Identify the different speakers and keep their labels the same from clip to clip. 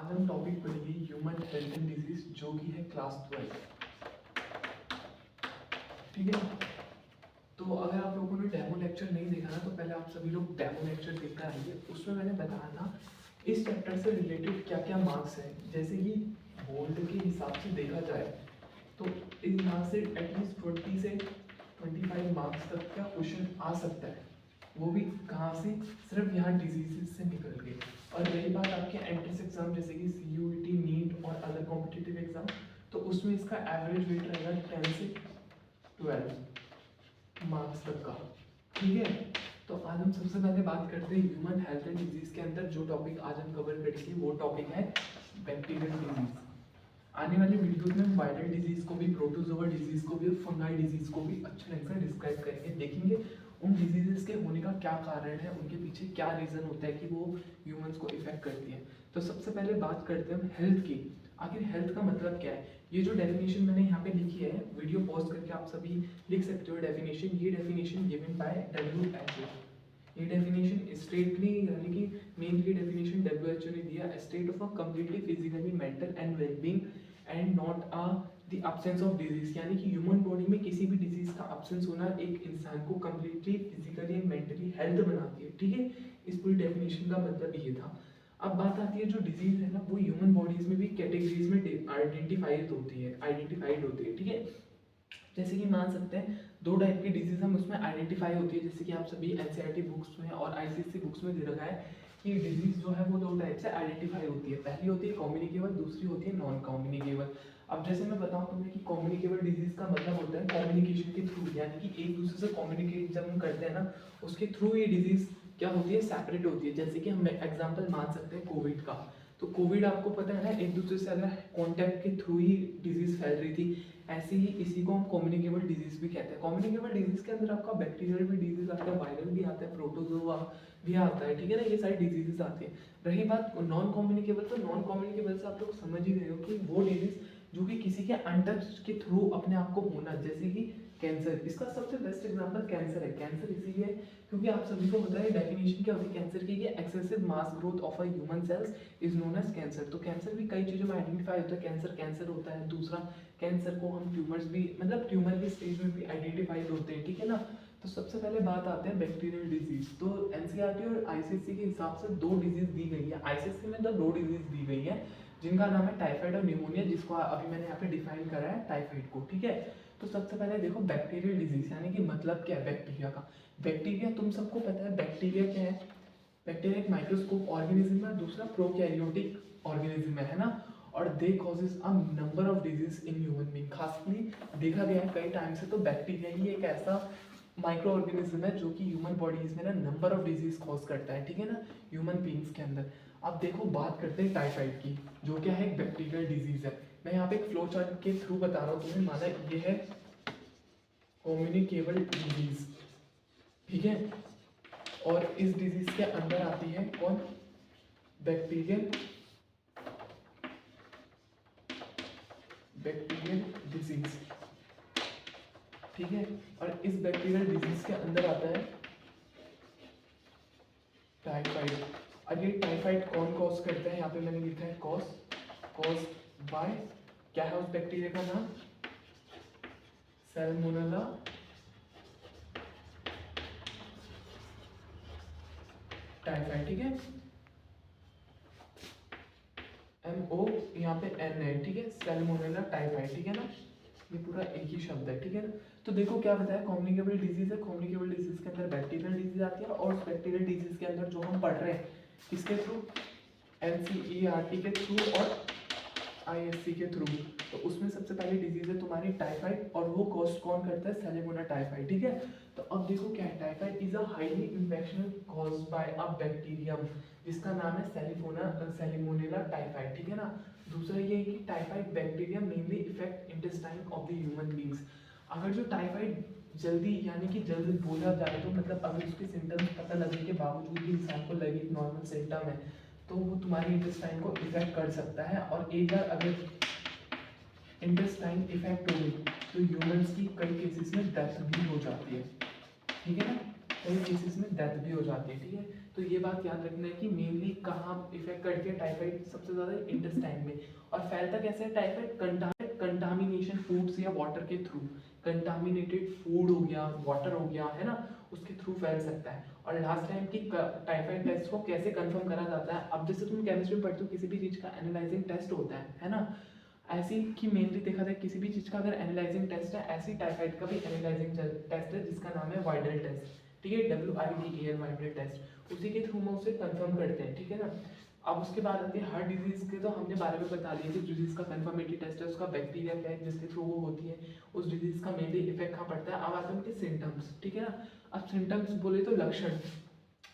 Speaker 1: आज हम टॉपिक पढ़ेंगे ह्यूमन हेल्थ एंड डिजीज जो कि है क्लास 12। ठीक है, तो अगर आप लोगों ने डेमो लेक्चर नहीं देखा ना तो पहले आप सभी लोग डेमो लेक्चर देखकर आइए। उसमें मैंने बताया था इस चैप्टर से रिलेटेड क्या क्या मार्क्स हैं। जैसे कि बोर्ड के हिसाब से देखा जाए तो इस यहाँ से एटलीस्ट 20 से 25 मार्क्स तक का क्वेश्चन आ सकता है, वो भी कहाँ से, सिर्फ यहाँ डिजीजेस से निकल के। और रही बात आपके एंट्रेंस एग्जाम जैसे कि CUET, नीट और अदर कॉम्पिटिटिव एग्जाम, तो उसमें इसका एवरेज वेट रहेगा 10 से 12 मार्क्स तक का। ठीक है, तो आज हम सबसे पहले बात करते हैं ह्यूमन हेल्थ एंड डिजीज के अंदर जो टॉपिक आज हम कवर करेंगे वो टॉपिक है बैक्टीरियल डिजीज। आने वाले वीडियोस में हम वायरल डिजीज को भी, प्रोटोजोआ डिजीज को भी और फंगाई डिजीज को भी अच्छे ढंग से डिस्क्राइब करेंगे। देखेंगे उन डिजीजेस के होने का क्या कारण है, उनके पीछे क्या रीजन होता है कि वो ह्यूमंस को इफेक्ट करती है। तो सबसे पहले बात करते हैं हम हेल्थ की। आखिर हेल्थ का मतलब क्या है? ये जो डेफिनेशन मैंने यहाँ पे लिखी है, वीडियो पॉज करके आप सभी लिख सकते हो डेफिनेशन। ये डेफिनेशन गिवन बाय WHO। ये डेफिनेशन स्ट्रेटली यानी कि मेनली डेफिनेशन WHO ने दिया, state of a completely physically mental and wellbeing and not the absence of disease. यानी कि ह्यूमन बॉडी में किसी भी डिजीज का अब्सेंस होना एक इंसान को completely physically and mentally health बनाती है। ठीक है, इस पूरी डेफिनेशन का मतलब ये था। अब बात आती है जो डिजीज है ना वो ह्यूमन बॉडीज में भी कैटेगरीज में आइडेंटिफाइड होती है। ठीक है, जैसे कि मान सकते हैं दो टाइप की डिजीज हम उसमें आइडेंटिफाई होती है। जैसे कि आप सभी NCERT बुक्स में और ICSE बुक्स में दे रखा है कि डिजीज जो है वो दो टाइप से आइडेंटिफाई होती है। पहली होती है कम्युनिकेबल, दूसरी होती है नॉन कम्युनिकेबल। अब जैसे मैं बताऊं तुम्हें कि कम्युनिकेबल डिजीज का मतलब होता है कम्युनिकेशन के थ्रू, यानी कि एक दूसरे से कम्युनिकेट जब हम करते हैं ना उसके थ्रू ये डिजीज क्या होती है, सेपरेट होती है। जैसे कि हम एग्जाम्पल मान सकते हैं कोविड का। तो कोविड आपको पता है ना एक दूसरे से अगर कॉन्टैक्ट के थ्रू ही डिजीज फैल रही थी, ऐसे ही इसी को हम कम्युनिकेबल डिजीज भी कहते हैं। कम्युनिकेबल डिजीज के अंदर आपका बैक्टीरियल भी डिजीज आता है, वायरल भी आता है, प्रोटोजोआ भी आता है। ठीक है ना, ये सारी डिजीजेस आती है। रही बात नॉन कम्युनिकेबल, तो नॉन कम्युनिकेबल से आप लोग समझ ही रहे हो कि वो डिजीज जो कि किसी के अनटच के थ्रू अपने आप को होना, जैसे कि कैंसर। इसका सबसे बेस्ट एग्जांपल कैंसर है। कैंसर इसीलिए क्योंकि आप सभी को पता है डेफिनेशन क्या होती है कैंसर की, excessive mass growth of a human cells is known as cancer. तो कैंसर भी कई चीजों में आइडेंटिफाई होता है। कैंसर होता है। दूसरा कैंसर को हम ट्यूमर्स भी, मतलब ट्यूमर के स्टेज में भी आइडेंटिफाइड होते हैं। ठीक है ना, तो सबसे पहले बात आते हैं बैक्टीरियल डिजीज। तो NCERT और ICSE के हिसाब से दो डिजीज दी गई है। ICSE में तो दो डिजीज दी गई है जिनका नाम है टाइफाइड और न्यूमोनिया, जिसको अभी मैंने यहाँ पे डिफाइन करा है टाइफाइड को। ठीक है, तो सबसे पहले देखो बैक्टीरियल डिजीज यानी कि मतलब क्या है बैक्टीरिया का। बैक्टीरिया तुम सबको पता है बैक्टीरिया क्या है। बैक्टीरिया एक माइक्रोस्कोप ऑर्गेनिज्म है, दूसरा प्रोकैरियोटिक ऑर्गेनिज्म है ना। और they causes a number of disease in human being. खासली देखा गया है कई टाइम से तो बैक्टीरिया ही एक ऐसा माइक्रो ऑर्गेनिज्म है जो कि ह्यूमन बॉडीज में ना नंबर ऑफ डिजीज कॉज करता है। ठीक है ना, ह्यूमन बीइंग्स के अंदर। अब देखो बात करते हैं टाइफाइड की, जो क्या है एक बैक्टीरियल डिजीज है। मैं यहाँ पे एक फ्लो चार्ट के थ्रू बता रहा हूँ तुम्हें। माना ये है कम्युनिकेबल डिजीज, ठीक है, और इस डिजीज के अंदर आती है कौन, बैक्टीरियल डिजीज। ठीक है, और इस बैक्टीरियल डिजीज के अंदर आता है टाइफाइड। अब ये टाइफाइड कौन कॉज करता है, यहाँ पे मैंने लिखा है कॉज बाय, क्या है उस बैक्टीरिया का नाम, सैल्मोनेला टाइफाइड। ठीक है, MO यहाँ पे N है। ठीक है, सैल्मोनेला टाइफाइड। ठीक है ना, ये पूरा एक ही शब्द है। ठीक है ना, तो देखो क्या बताया, कम्युनिकेबल डिजीज है। कम्युनिकेबल डिजीज के अंदर बैक्टीरियल डिजीज आती है, और उस बैक्टीरियल डिजीज के अंदर जो हम पढ़ रहे हैं किसके थ्रू, NCERT के थ्रू और ISC के थ्रू। तो उसमें सबसे पहली डिजीज है तुम्हारी टाइफाइड, और वो कॉज कौन करता है, सैल्मोनेला टाइफाइड। ठीक है, तो अब देखो क्या है, typhoid is a highly infection cause by a bacterium जिसका नाम है सैल्मोनेला टाइफाइड। ठीक है ना, दूसरा ये है कि typhoid bacteria mainly effect intestine of the human beings. अगर जो टाइफाइड जल्दी यानी कि जल्द बोला जाए तो मतलब अगर उसके सिम्टम्स पता लगने के बावजूद भी इंसान को लगे नॉर्मल सिम्टम है तो वो तुम्हारी इंटेस्टाइन को इफेक्ट कर सकता है। और एक बार अगर इंटेस्टाइन इफेक्ट हो गई तो ह्यूमंस की कई केसेस में डेथ भी हो जाती है। ठीक है ना, कई केसेस में डेथ भी हो जाती है, ठीक है। तो ये बात याद रखना है कि मेनली कहाँ इफेक्ट करती है टाइफाइड, सबसे ज़्यादा इंटेस्टाइन में। और फैलता कैसे है टाइफाइड? कंटामिनेशन फूड्स या वाटर के थ्रू, कंटामिनेटेड फूड हो गया, वाटर हो गया, है ना, उसके थ्रू फैल सकता है। और लास्ट टाइम की टाइफाइड टेस्ट को कैसे कंफर्म करा जाता है, अब जैसे तुम केमिस्ट्री में पढ़ते हो किसी भी चीज़ का एनालाइजिंग टेस्ट होता है ना, ऐसी कि मेनली देखा जाए किसी भी चीज़ का अगर एनालाइजिंग टेस्ट है, ऐसी टाइफाइड का भी एनालाइजिंग टेस्ट है जिसका नाम है वाइडल टेस्ट, ठीक है, WIDEL वाइडल टेस्ट, उसी के थ्रू में उसे कंफर्म करते हैं, ठीक है ना। अब उसके बाद आती है हर डिजीज़ के, तो हमने बारे में बता दिया कि डिजीज़ का कंफर्मेटरी टेस्ट है, उसका बैक्टीरिया क्या है जिसके थ्रू वो होती है, उस डिजीज़ का मेनली इफेक्ट कहाँ पड़ता है। अब आते हैं उनके सिम्टम्स, ठीक है ना। अब सिम्टम्स बोले तो लक्षण,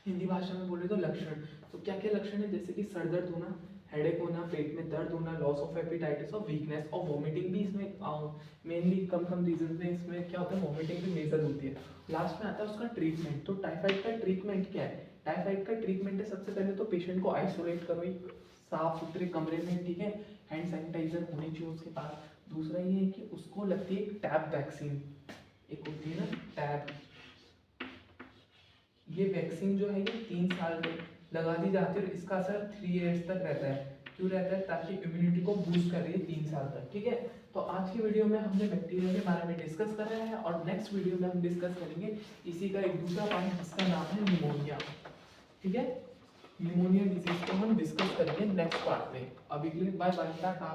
Speaker 1: हिंदी भाषा में बोले तो लक्षण, तो क्या क्या लक्षण है, जैसे कि सर दर्द होना, हेडेक होना, पेट में दर्द होना, लॉस ऑफ एपिटाइटिस और वीकनेस और वॉमिटिंग भी इसमें मेनली कम रीजन में इसमें क्या होता है, वॉमिटिंग भी मेजर होती है। लास्ट में आता है उसका ट्रीटमेंट। तो टाइफाइड का ट्रीटमेंट क्या है? टाइफाइड का ट्रीटमेंट है सबसे पहले तो पेशेंट को आइसोलेट करो एक साफ सुथरे कमरे में, ठीक है, हैंड सैनिटाइजर होने चाहिए उसके पास। दूसरा ये है कि उसको लगती है टैब वैक्सीन, एक होती है ना टैब, ये वैक्सीन जो है ये 3 साल में लगा दी जाती है और इसका असर 3 इयर्स तक रहता है। क्यों रहता है? ताकि इम्यूनिटी को बूस्ट कर रही है 3 साल तक, ठीक है। तो आज की वीडियो में हमने बैक्टीरिया के बारे में डिस्कस करा है और नेक्स्ट वीडियो में हम डिस्कस करेंगे इसी का एक दूसरा पार्ट जिसका नाम है निमोनिया, ठीक है। निमोनिया डिजीज को हम डिस्कस करेंगे नेक्स्ट पार्ट में। अभी के लिए बाय बाय, टाटा।